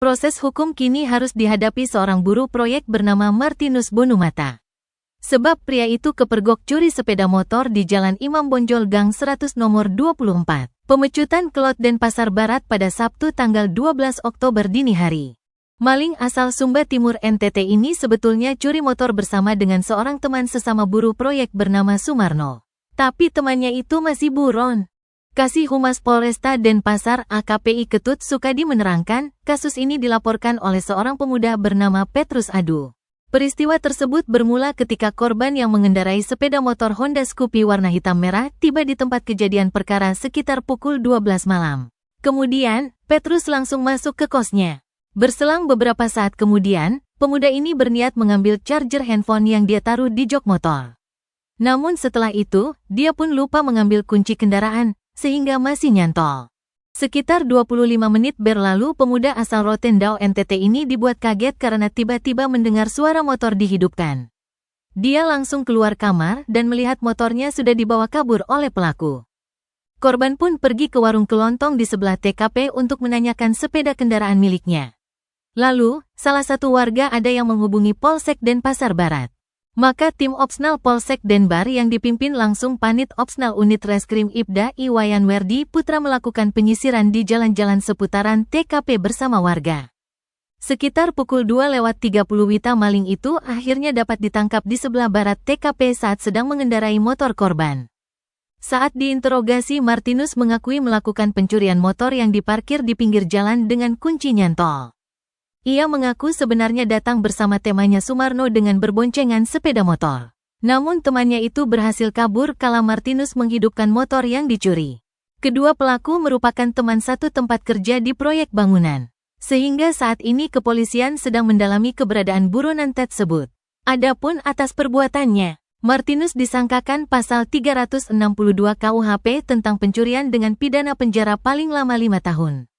Proses hukum kini harus dihadapi seorang buruh proyek bernama Martinus Bonumata. Sebab pria itu kepergok curi sepeda motor di Jalan Imam Bonjol Gang 100 nomor 24, Pemecutan Kelot Denpasar Barat pada Sabtu tanggal 12 Oktober dini hari. Maling asal Sumba Timur NTT ini sebetulnya curi motor bersama dengan seorang teman sesama buruh proyek bernama Sumarno. Tapi temannya itu masih buron. Kasih Humas Polresta Denpasar AKPI Ketut Sukadi menerangkan, kasus ini dilaporkan oleh seorang pemuda bernama Petrus Adu. Peristiwa tersebut bermula ketika korban yang mengendarai sepeda motor Honda Scoopy warna hitam merah tiba di tempat kejadian perkara sekitar pukul 12 malam. Kemudian, Petrus langsung masuk ke kosnya. Berselang beberapa saat kemudian, pemuda ini berniat mengambil charger handphone yang dia taruh di jok motor. Namun setelah itu, dia pun lupa mengambil kunci kendaraan, sehingga masih nyantol. Sekitar 25 menit berlalu pemuda asal Rotendao NTT ini dibuat kaget karena tiba-tiba mendengar suara motor dihidupkan. Dia langsung keluar kamar dan melihat motornya sudah dibawa kabur oleh pelaku. Korban pun pergi ke warung kelontong di sebelah TKP untuk menanyakan sepeda kendaraan miliknya. Lalu, salah satu warga ada yang menghubungi Polsek Denpasar Barat. Maka tim Opsnal Polsek Denbar yang dipimpin langsung Panit Opsnal Unit Reskrim Ibda Iwayan Werdi Putra melakukan penyisiran di jalan-jalan seputaran TKP bersama warga. Sekitar pukul 2:30 Wita maling itu akhirnya dapat ditangkap di sebelah barat TKP saat sedang mengendarai motor korban. Saat diinterogasi, Martinus mengakui melakukan pencurian motor yang diparkir di pinggir jalan dengan kunci nyantol. Ia mengaku sebenarnya datang bersama temannya Sumarno dengan berboncengan sepeda motor. Namun temannya itu berhasil kabur kala Martinus menghidupkan motor yang dicuri. Kedua pelaku merupakan teman satu tempat kerja di proyek bangunan. Sehingga saat ini kepolisian sedang mendalami keberadaan buronan tersebut. Adapun atas perbuatannya, Martinus disangkakan pasal 362 KUHP tentang pencurian dengan pidana penjara paling lama 5 tahun.